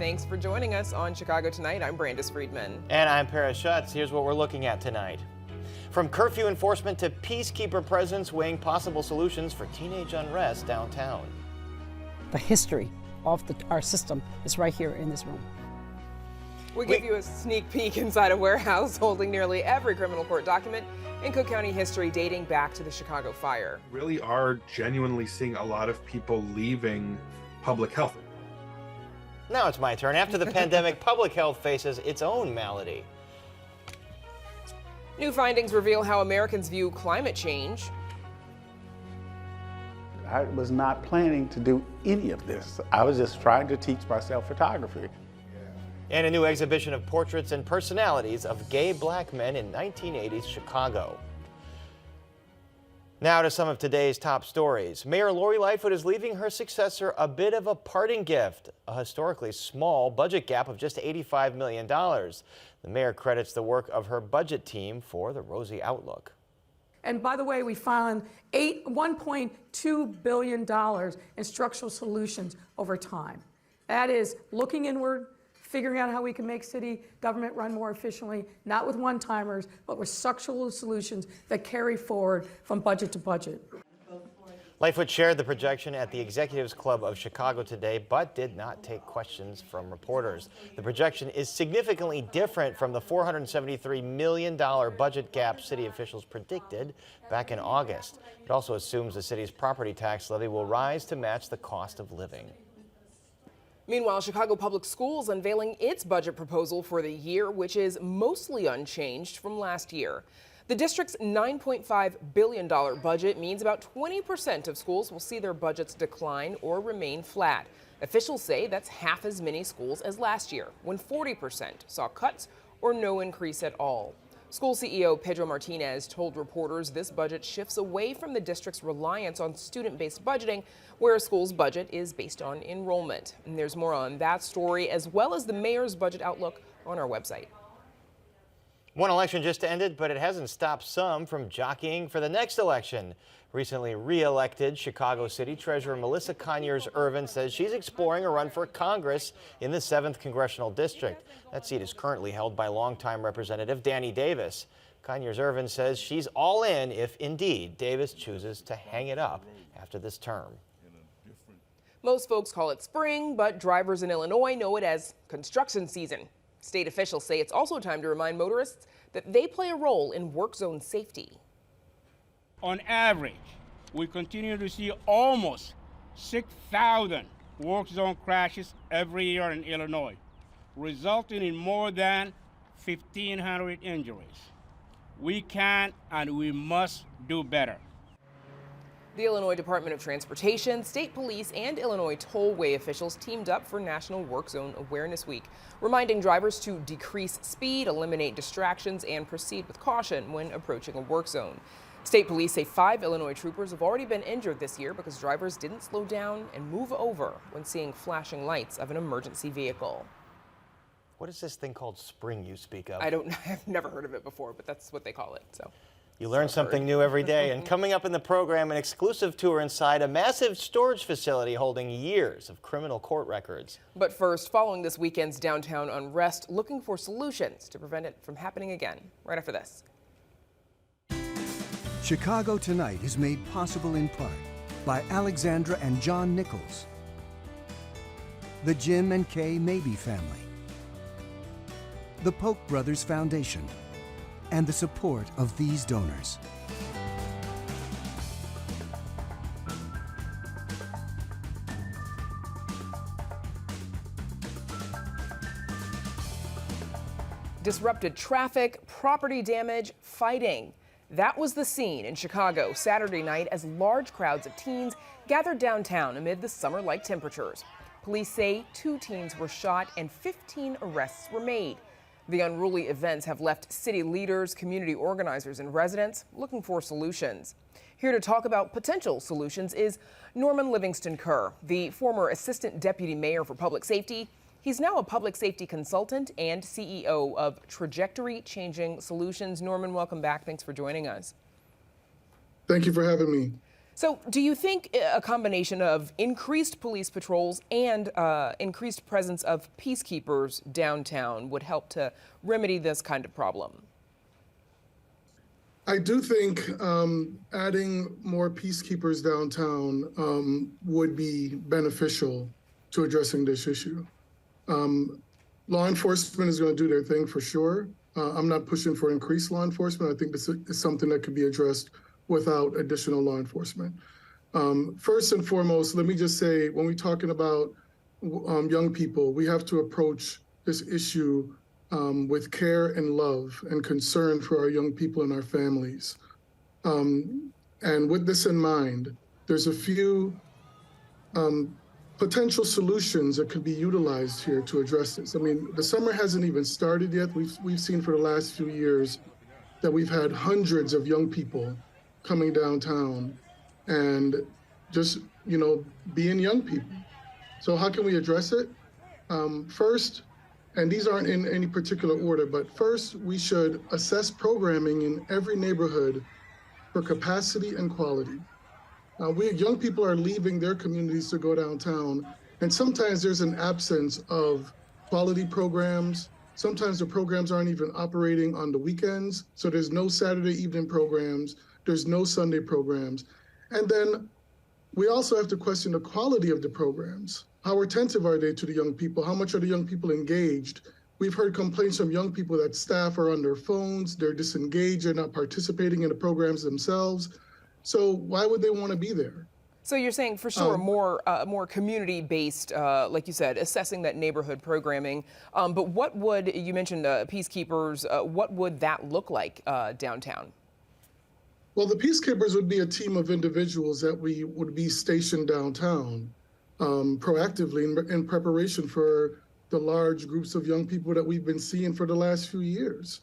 Thanks for joining us on Chicago Tonight. I'm Brandis Friedman. And I'm Paris Schutz. Here's what we're looking at tonight. From curfew enforcement to peacekeeper presence weighing possible solutions for teenage unrest downtown. The history of our system is right here in this room. We give you a sneak peek inside a warehouse holding nearly every criminal court document in Cook County history dating back to the Chicago fire. Really are genuinely seeing a lot of people leaving public health. Now it's my turn. After the pandemic, public health faces its own malady. New findings reveal how Americans view climate change. I was not planning to do any of this. I was just trying to teach myself photography. And a new exhibition of portraits and personalities of gay black men in 1980s Chicago. Now to some of today's top stories. Mayor Lori Lightfoot is leaving her successor a bit of a parting gift, a historically small budget gap of just $85 million. The mayor credits the work of her budget team for the rosy outlook. And by the way, we found $1.2 billion in structural solutions over time. That is looking inward, figuring out how we can make city government run more efficiently, not with one-timers, but with structural solutions that carry forward from budget to budget. Lightfoot shared the projection at the Executives Club of Chicago today, but did not take questions from reporters. The projection is significantly different from the $473 million budget gap city officials predicted back in August. It also assumes the city's property tax levy will rise to match the cost of living. Meanwhile, Chicago Public Schools unveiling its budget proposal for the year, which is mostly unchanged from last year. The district's $9.5 billion budget means about 20% of schools will see their budgets decline or remain flat. Officials say that's half as many schools as last year, when 40% saw cuts or no increase at all. School CEO Pedro Martinez told reporters this budget shifts away from the district's reliance on student-based budgeting, where a school's budget is based on enrollment. And there's more on that story, as well as the mayor's budget outlook, on our website. One election just ended, but it hasn't stopped some from jockeying for the next election. Recently re-elected Chicago City Treasurer Melissa Conyers-Ervin says she's exploring a run for Congress in the 7th Congressional District. That seat is currently held by longtime Representative Danny Davis. Conyers-Ervin says she's all in if indeed Davis chooses to hang it up after this term. Most folks call it spring, but drivers in Illinois know it as construction season. State officials say it's also time to remind motorists that they play a role in work zone safety. On average, we continue to see almost 6,000 work zone crashes every year in Illinois, resulting in more than 1,500 injuries. We can and we must do better. The Illinois Department of Transportation, state police, and Illinois tollway officials teamed up for National Work Zone Awareness Week, reminding drivers to decrease speed, eliminate distractions, and proceed with caution when approaching a work zone. State police say 5 Illinois troopers have already been injured this year because drivers didn't slow down and move over when seeing flashing lights of an emergency vehicle. What is this thing called spring you speak of? I've never heard of it before, but that's what they call it. So. You learn something new every day. And coming up in the program, an exclusive tour inside a massive storage facility holding years of criminal court records. But first, following this weekend's downtown unrest, looking for solutions to prevent it from happening again. Right after this. Chicago Tonight is made possible in part by Alexandra and John Nichols, the Jim and Kay Mabey family, the Polk Brothers Foundation, and the support of these donors. Disrupted traffic, property damage, fighting. That was the scene in Chicago Saturday night as large crowds of teens gathered downtown amid the summer-like temperatures. Police say 2 teens were shot and 15 arrests were made. The unruly events have left city leaders, community organizers, and residents looking for solutions. Here to talk about potential solutions is Norman Livingston Kerr, the former assistant deputy mayor for public safety. He's now a public safety consultant and CEO of Trajectory Changing Solutions. Norman, welcome back. Thanks for joining us. Thank you for having me. So do you think a combination of increased police patrols and increased presence of peacekeepers downtown would help to remedy this kind of problem? I do think adding more peacekeepers downtown would be beneficial to addressing this issue. Law enforcement is going to do their thing for sure. I'm not pushing for increased law enforcement. I think this is something that could be addressed without additional law enforcement. First and foremost, let me just say, when we're talking about young people, we have to approach this issue with care and love and concern for our young people and our families. And with this in mind, there's a few potential solutions that could be utilized here to address this. I mean, the summer hasn't even started yet. We've seen for the last few years that we've had hundreds of young people coming downtown and just, being young people. So how can we address it? First, and these aren't in any particular order, but first we should assess programming in every neighborhood for capacity and quality. Young people are leaving their communities to go downtown, and sometimes there's an absence of quality programs. Sometimes the programs aren't even operating on the weekends, so there's no Saturday evening programs, there's no Sunday programs. And then we also have to question the quality of the programs. How attentive are they to the young people? How much are the young people engaged? We've heard complaints from young people that staff are on their phones, they're disengaged, they're not participating in the programs themselves. So why would they want to be there? So you're saying for sure more community-based, like you said, assessing that neighborhood programming. But what would, you mentioned peacekeepers, what would that look like downtown? Well, the peacekeepers would be a team of individuals that we would be stationed downtown proactively in preparation for the large groups of young people that we've been seeing for the last few years.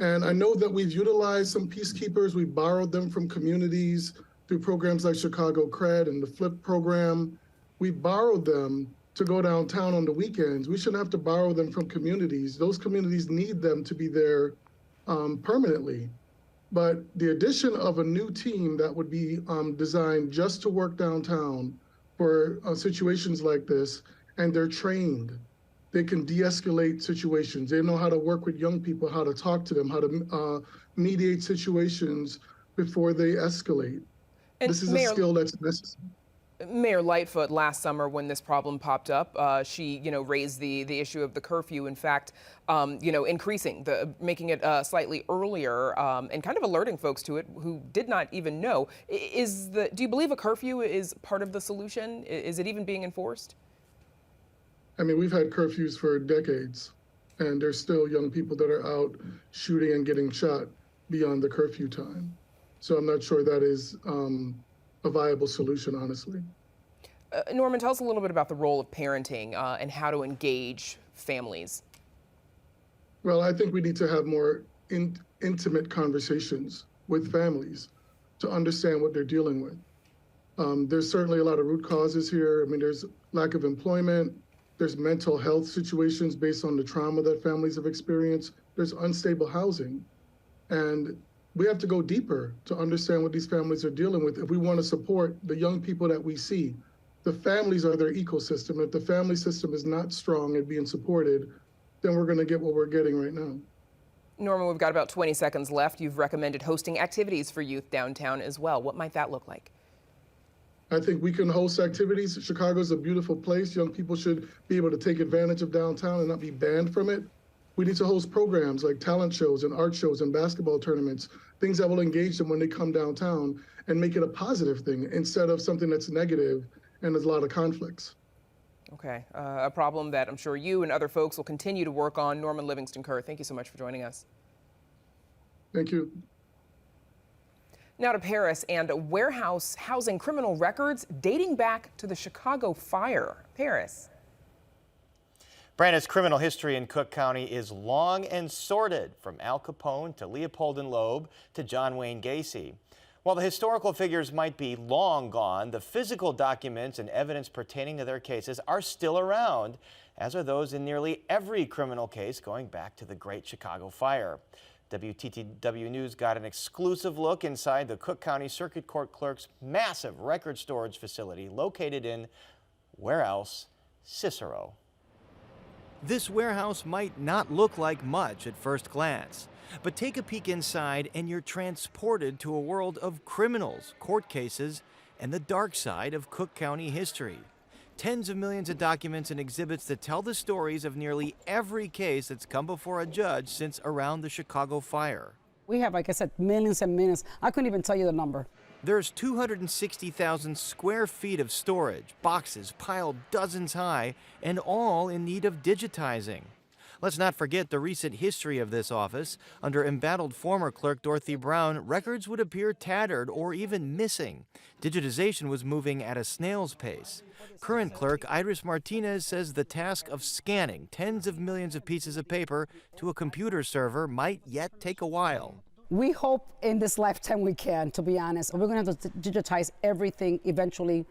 And I know that we've utilized some peacekeepers. We borrowed them from communities through programs like Chicago Cred and the FLIP program. We borrowed them to go downtown on the weekends. We shouldn't have to borrow them from communities. Those communities need them to be there permanently. But the addition of a new team that would be designed just to work downtown for situations like this, and they're trained. They can de-escalate situations. They know how to work with young people, how to talk to them, how to mediate situations before they escalate. And this is a skill that's necessary. Mayor Lightfoot, last summer when this problem popped up, she, raised the issue of the curfew. In fact, increasing making it slightly earlier and kind of alerting folks to it who did not even know. Do you believe a curfew is part of the solution? Is it even being enforced? I mean, we've had curfews for decades, and there's still young people that are out shooting and getting shot beyond the curfew time. So I'm not sure that is a viable solution, honestly. Norman, tell us a little bit about the role of parenting and how to engage families. Well, I think we need to have more intimate conversations with families to understand what they're dealing with. There's certainly a lot of root causes here. I mean, there's lack of employment, there's mental health situations based on the trauma that families have experienced, there's unstable housing. And we have to go deeper to understand what these families are dealing with if we want to support the young people that we see. The families are their ecosystem. If the family system is not strong and being supported, then we're going to get what we're getting right now. Norman, we've got about 20 seconds left. You've recommended hosting activities for youth downtown as well. What might that look like? I think we can host activities. Chicago's a beautiful place. Young people should be able to take advantage of downtown and not be banned from it. We need to host programs like talent shows and art shows and basketball tournaments, things that will engage them when they come downtown and make it a positive thing instead of something that's negative and there's a lot of conflicts. Okay, a problem that I'm sure you and other folks will continue to work on. Norman Livingston Kerr, thank you so much for joining us. Thank you. Now to Paris and a warehouse housing criminal records dating back to the Chicago fire. Paris. Brandon's criminal history in Cook County is long and sordid, from Al Capone to Leopold and Loeb to John Wayne Gacy. While the historical figures might be long gone, the physical documents and evidence pertaining to their cases are still around. as are those in nearly every criminal case going back to the Great Chicago Fire. WTTW News got an exclusive look inside the Cook County Circuit Court Clerk's massive record storage facility located in, where else, Cicero. This warehouse might not look like much at first glance, but take a peek inside and you're transported to a world of criminals, court cases, and the dark side of Cook County history. Tens of millions of documents and exhibits that tell the stories of nearly every case that's come before a judge since around the Chicago fire. We have, like I said, millions and millions. I couldn't even tell you the number. There's 260,000 square feet of storage, boxes piled dozens high, and all in need of digitizing. Let's not forget the recent history of this office. Under embattled former clerk Dorothy Brown, records would appear tattered or even missing. Digitization was moving at a snail's pace. Current clerk Iris Martinez says the task of scanning tens of millions of pieces of paper to a computer server might yet take a while. We hope in this lifetime we can, to be honest. We're going to have to digitize everything eventually,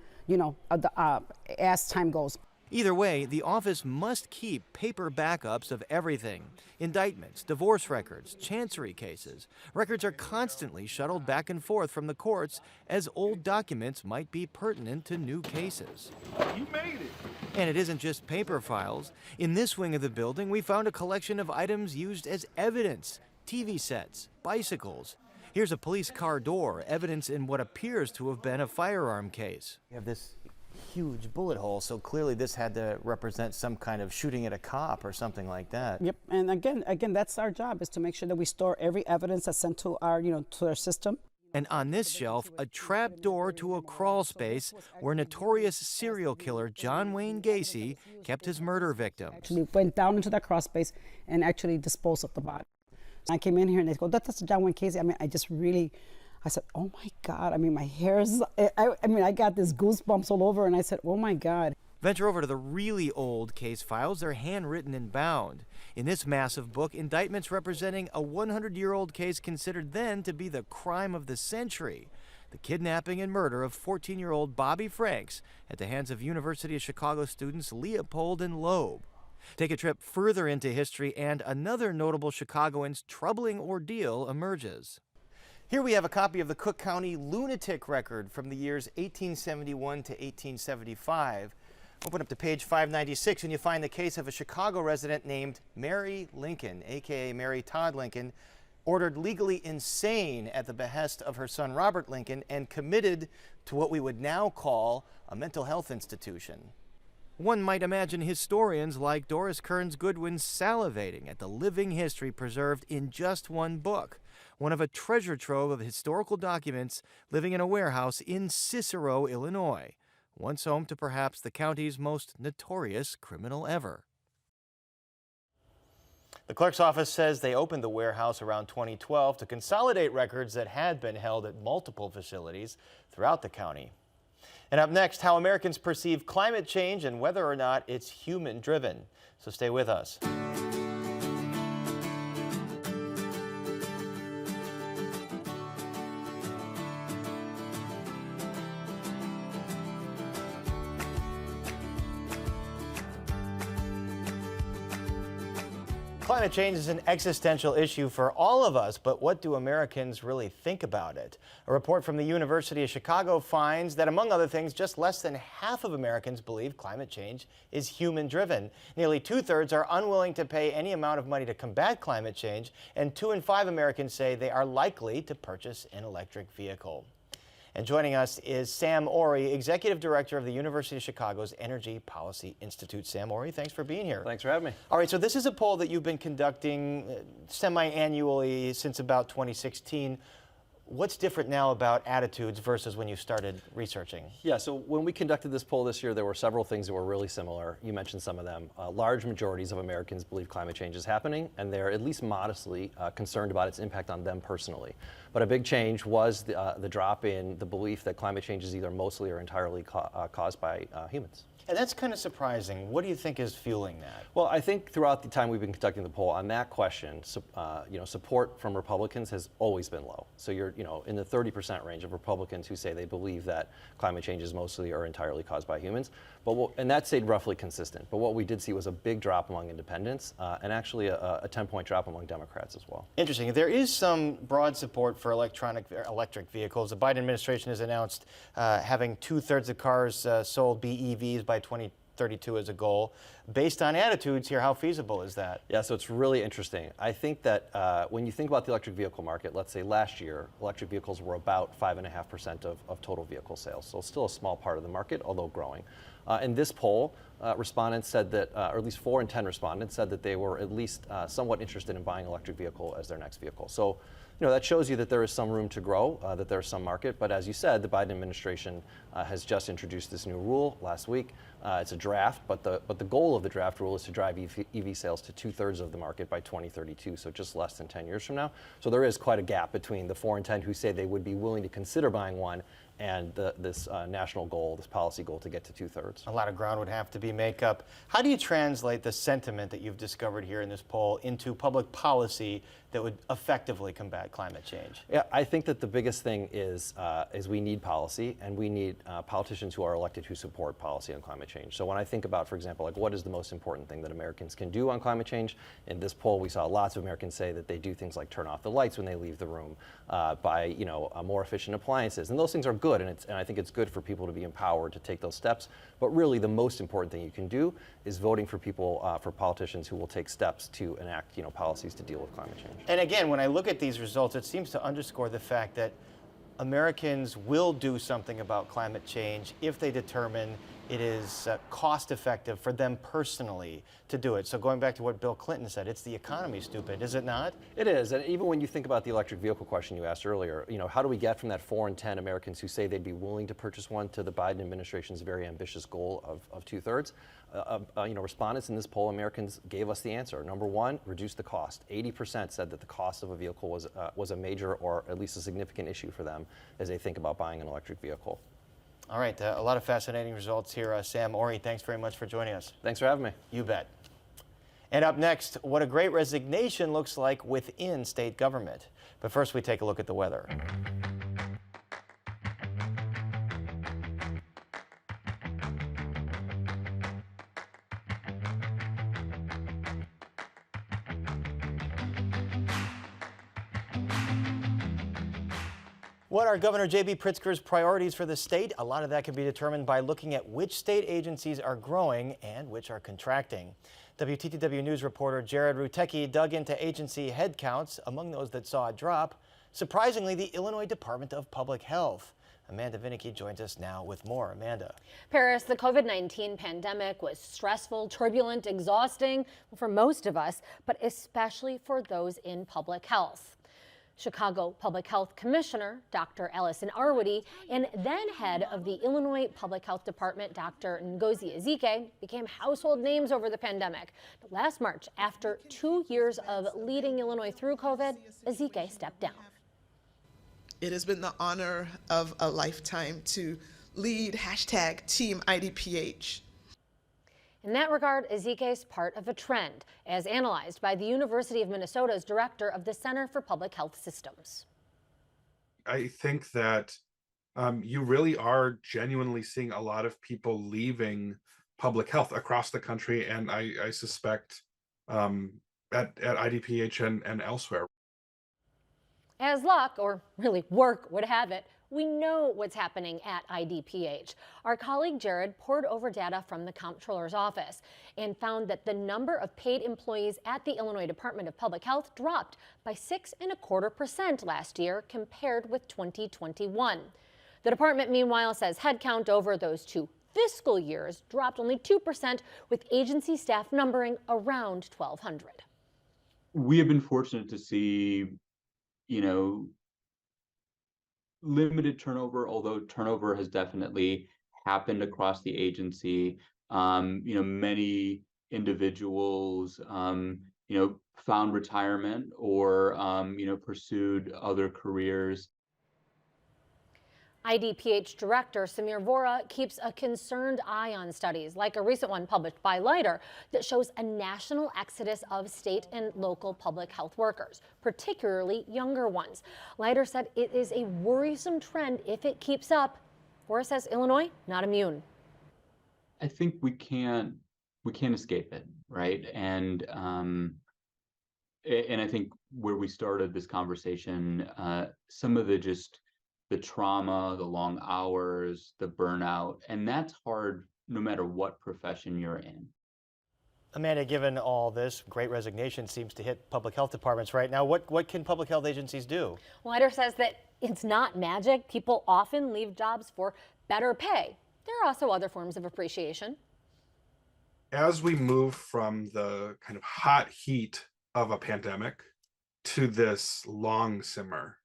as time goes. Either way, the office must keep paper backups of everything. Indictments, divorce records, chancery cases. Records are constantly shuttled back and forth from the courts as old documents might be pertinent to new cases. You made it. And it isn't just paper files. In this wing of the building, we found a collection of items used as evidence. TV sets, bicycles. Here's a police car door, evidence in what appears to have been a firearm case. You have this huge bullet hole, so clearly this had to represent some kind of shooting at a cop or something like that. Yep, and again, that's our job, is to make sure that we store every evidence that's sent to our, to our system. And on this shelf, a trap door to a crawl space where notorious serial killer John Wayne Gacy kept his murder victims. Actually went down into that crawl space and actually disposed of the body. I came in here and they go, that's John Wayne Gacy. I said, oh my God. My hair's, I got this goosebumps all over, and I said, oh my God. Venture over to the really old case files. They're handwritten and bound. In this massive book, indictments representing a 100-year-old case considered then to be the crime of the century. The kidnapping and murder of 14-year-old Bobby Franks at the hands of University of Chicago students Leopold and Loeb. Take a trip further into history, and another notable Chicagoan's troubling ordeal emerges. Here we have a copy of the Cook County lunatic record from the years 1871 to 1875. Open up to page 596 and you find the case of a Chicago resident named Mary Lincoln, aka Mary Todd Lincoln, ordered legally insane at the behest of her son Robert Lincoln and committed to what we would now call a mental health institution. One might imagine historians like Doris Kearns Goodwin salivating at the living history preserved in just one book, one of a treasure trove of historical documents living in a warehouse in Cicero, Illinois, once home to perhaps the county's most notorious criminal ever. The clerk's office says they opened the warehouse around 2012 to consolidate records that had been held at multiple facilities throughout the county. And up next, how Americans perceive climate change and whether or not it's human-driven. So stay with us. Climate change is an existential issue for all of us, but what do Americans really think about it? A report from the University of Chicago finds that, among other things, just less than half of Americans believe climate change is human-driven. Nearly 2/3 are unwilling to pay any amount of money to combat climate change, and 2 in 5 Americans say they are likely to purchase an electric vehicle. And joining us is Sam Ori, Executive Director of the University of Chicago's Energy Policy Institute. Sam Ori, thanks for being here. Thanks for having me. All right, so this is a poll that you've been conducting semi-annually since about 2016. What's different now about attitudes versus when you started researching? Yeah, so when we conducted this poll this year, there were several things that were really similar. You mentioned some of them. Large majorities of Americans believe climate change is happening, and they're at least modestly concerned about its impact on them personally. But a big change was the drop in the belief that climate change is either mostly or entirely caused by humans. And that's kind of surprising. What do you think is fueling that? Well, I think throughout the time we've been conducting the poll on that question, support from Republicans has always been low. So you're, in the 30% range of Republicans who say they believe that climate change is mostly or entirely caused by humans. And that stayed roughly consistent. But what we did see was a big drop among independents and actually a 10-point drop among Democrats as well. Interesting. There is some broad support for electric vehicles. The Biden administration has announced having 2/3 of cars sold BEVs by 2032 as a goal. Based on attitudes here, how feasible is that? Yeah, so it's really interesting. I think that when you think about the electric vehicle market, let's say last year, electric vehicles were about 5.5% of total vehicle sales. So still a small part of the market, although growing. In this poll, respondents said that, or at least 4 in 10 respondents said that they were at least somewhat interested in buying an electric vehicle as their next vehicle. So, that shows you that there is some room to grow, that there's some market. But as you said, the Biden administration has just introduced this new rule last week. It's a draft, but the goal of the draft rule is to drive EV sales to 2/3 of the market by 2032, so just less than 10 years from now. So there is quite a gap between the 4 in 10 who say they would be willing to consider buying one and this national goal, this policy goal to get to 2/3. A lot of ground would have to be made up. How do you translate the sentiment that you've discovered here in this poll into public policy that would effectively combat climate change? Yeah, I think that the biggest thing is we need policy, and we need politicians who are elected who support policy on climate change. So when I think about, for example, like what is the most important thing that Americans can do on climate change, in this poll we saw lots of Americans say that they do things like turn off the lights when they leave the room, buy more efficient appliances, and those things are good, and I think it's good for people to be empowered to take those steps. But really, the most important thing you can do is voting for people, for politicians who will take steps to enact, policies to deal with climate change. And again, when I look at these results, it seems to underscore the fact that Americans will do something about climate change if they determine it is cost effective for them personally to do it. So going back to what Bill Clinton said, it's the economy, stupid, is it not? It is, and even when you think about the electric vehicle question you asked earlier, how do we get from that 4 in 10 Americans who say they'd be willing to purchase one to the Biden administration's very ambitious goal of 2/3? Respondents in this poll, Americans gave us the answer. Number one, reduce the cost. 80% said that the cost of a vehicle was a major or at least a significant issue for them as they think about buying an electric vehicle. All right, a lot of fascinating results here. Sam, Ori, thanks very much for joining us. Thanks for having me. You bet. And up next, what a great resignation looks like within state government. But first, we take a look at the weather. What are Governor J.B. Pritzker's priorities for the state? A lot of that can be determined by looking at which state agencies are growing and which are contracting. WTTW News reporter Jared Rutecki dug into agency headcounts. Among those that saw a drop, surprisingly, the Illinois Department of Public Health. Amanda Vinicky joins us now with more. Amanda. Paris, the COVID-19 pandemic was stressful, turbulent, exhausting for most of us, but especially for those in public health. Chicago Public Health Commissioner Dr. Allison Arwady and then head of the Illinois Public Health Department Dr. Ngozi Ezike became household names over the pandemic. Last March, after 2 years of leading Illinois through COVID, Ezike stepped down. It has been the honor of a lifetime to lead #Team IDPH. In that regard, Ezike is part of a trend, as analyzed by the University of Minnesota's director of the Center for Public Health Systems. I think that you really are genuinely seeing a lot of people leaving public health across the country, and I suspect at IDPH and elsewhere. As luck, or really work, would have it, we know what's happening at IDPH. Our colleague Jared poured over data from the comptroller's office and found that the number of paid employees at the Illinois Department of Public Health dropped by 6.25% last year compared with 2021. The department, meanwhile, says headcount over those 2 fiscal years dropped only 2%, with agency staff numbering around 1,200. We have been fortunate to see, limited turnover, although turnover has definitely happened across the agency. Many individuals, found retirement or, pursued other careers. IDPH Director Samir Vora keeps a concerned eye on studies, like a recent one published by Leiter, that shows a national exodus of state and local public health workers, particularly younger ones. Leiter said it is a worrisome trend if it keeps up. Vora says Illinois, not immune. I think we can't escape it, right? And I think where we started this conversation, some of the trauma, the long hours, the burnout, and that's hard no matter what profession you're in. Amanda, given all this, great resignation seems to hit public health departments right now. What can public health agencies do? Leiter says that it's not magic. People often leave jobs for better pay. There are also other forms of appreciation. As we move from the kind of hot heat of a pandemic to this long simmer,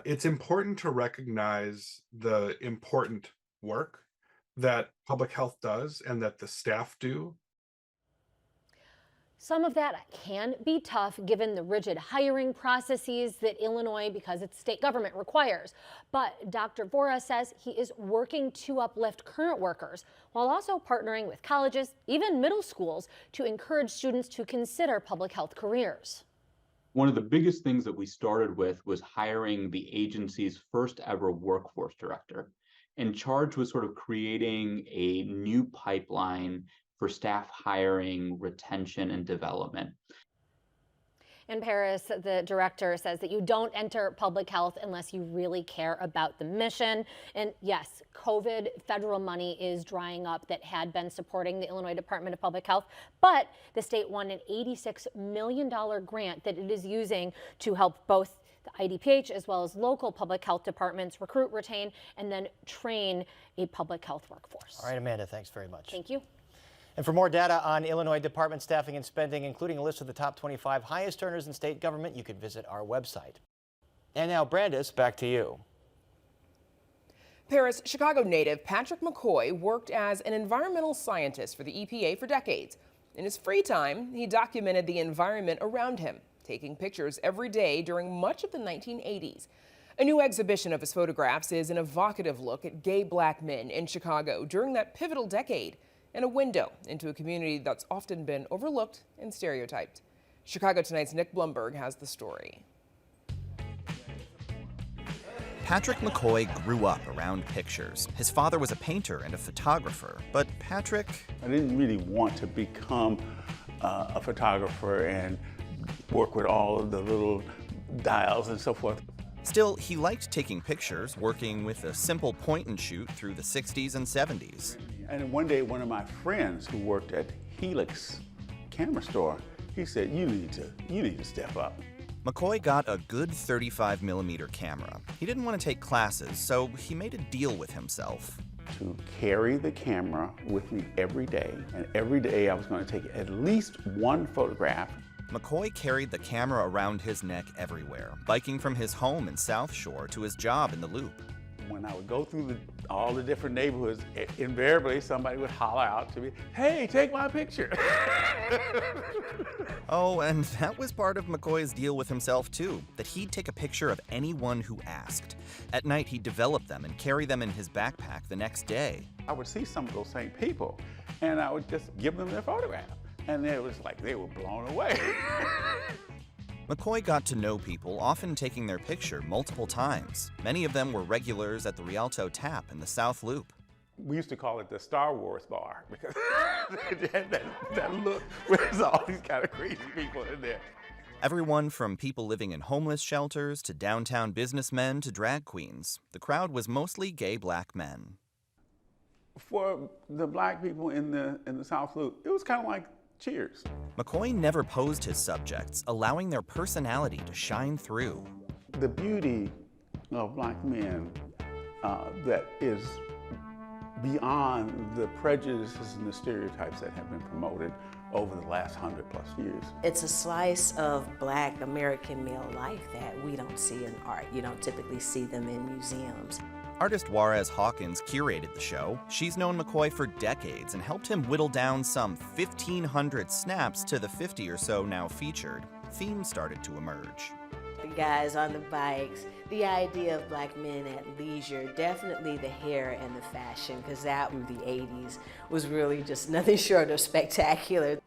it's important to recognize the important work that public health does and that the staff do. Some of that can be tough given the rigid hiring processes that Illinois, because it's state government, requires. But Dr. Vora says he is working to uplift current workers while also partnering with colleges, even middle schools, to encourage students to consider public health careers. One of the biggest things that we started with was hiring the agency's first ever workforce director, and charged with sort of creating a new pipeline for staff hiring, retention, and development. In Paris, the director says that you don't enter public health unless you really care about the mission. And yes, COVID federal money is drying up that had been supporting the Illinois Department of Public Health, but the state won an $86 million grant that it is using to help both the IDPH as well as local public health departments recruit, retain, and then train a public health workforce. All right, Amanda, thanks very much. Thank you. And for more data on Illinois department staffing and spending, including a list of the top 25 highest earners in state government, you can visit our website. And now, Brandis, back to you. Paris, Chicago native Patrick McCoy worked as an environmental scientist for the EPA for decades. In his free time, he documented the environment around him, taking pictures every day during much of the 1980s. A new exhibition of his photographs is an evocative look at gay black men in Chicago during that pivotal decade, and a window into a community that's often been overlooked and stereotyped. Chicago Tonight's Nick Blumberg has the story. Patrick McCoy grew up around pictures. His father was a painter and a photographer, but Patrick... I didn't really want to become a photographer and work with all of the little dials and so forth. Still, he liked taking pictures, working with a simple point and shoot through the 60s and 70s. And one day, one of my friends who worked at Helix camera store, he said, you need to step up. McCoy got a good 35mm camera. He didn't want to take classes, so he made a deal with himself. To carry the camera with me every day, and every day I was going to take at least one photograph. McCoy carried the camera around his neck everywhere, biking from his home in South Shore to his job in the Loop. When I would go through all the different neighborhoods, invariably somebody would holler out to me, hey, take my picture. Oh, and that was part of McCoy's deal with himself too, that he'd take a picture of anyone who asked. At night, he'd develop them and carry them in his backpack the next day. I would see some of those same people, and I would just give them their photograph. And it was like they were blown away. McCoy got to know people, often taking their picture multiple times. Many of them were regulars at the Rialto Tap in the South Loop. We used to call it the Star Wars bar because that look was all these kind of crazy people in there. Everyone from people living in homeless shelters to downtown businessmen to drag queens. The crowd was mostly gay black men. For the black people in the South Loop, it was kind of like Cheers. McCoy never posed his subjects, allowing their personality to shine through. The beauty of black men that is beyond the prejudices and the stereotypes that have been promoted over the last 100+ years. It's a slice of black American male life that we don't see in art. You don't typically see them in museums. Artist Juarez Hawkins curated the show. She's known McCoy for decades and helped him whittle down some 1,500 snaps to the 50 or so now featured. Themes started to emerge. The guys on the bikes, the idea of black men at leisure, definitely the hair and the fashion, because that in the 80s was really just nothing short of spectacular.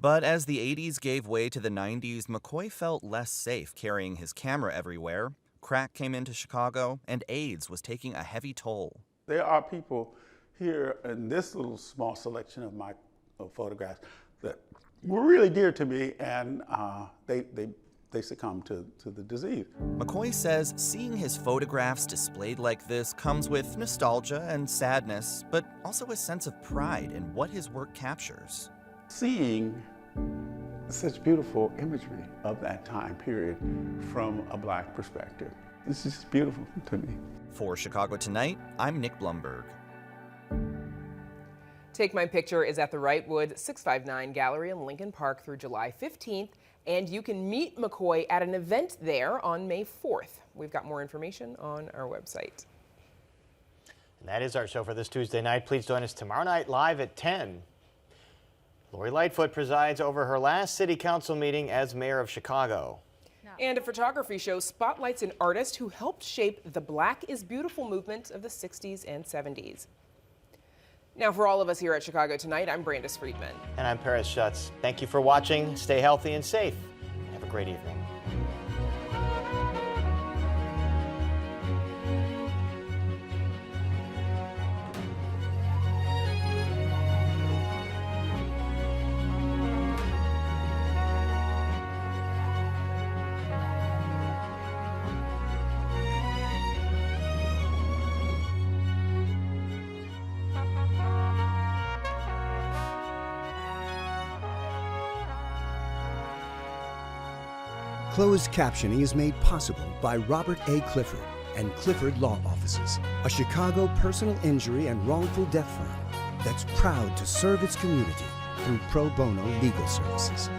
But as the 80s gave way to the 90s, McCoy felt less safe carrying his camera everywhere. Crack came into Chicago, and AIDS was taking a heavy toll. There are people here in this little small selection of my photographs that were really dear to me, and they succumbed to the disease. McCoy says seeing his photographs displayed like this comes with nostalgia and sadness, but also a sense of pride in what his work captures. Seeing such beautiful imagery of that time period from a black perspective, it's just beautiful to me. For Chicago Tonight, I'm Nick Blumberg. Take My Picture is at the Wrightwood 659 Gallery in Lincoln Park through July 15th, and you can meet McCoy at an event there on May 4th. We've got more information on our website. And that is our show for this Tuesday night. Please join us tomorrow night live at 10. Lori Lightfoot presides over her last city council meeting as mayor of Chicago. And a photography show spotlights an artist who helped shape the Black is Beautiful movement of the 60s and 70s. Now, for all of us here at Chicago Tonight, I'm Brandis Friedman. And I'm Paris Schutz. Thank you for watching. Stay healthy and safe. Have a great evening. Closed captioning is made possible by Robert A. Clifford and Clifford Law Offices, a Chicago personal injury and wrongful death firm that's proud to serve its community through pro bono legal services.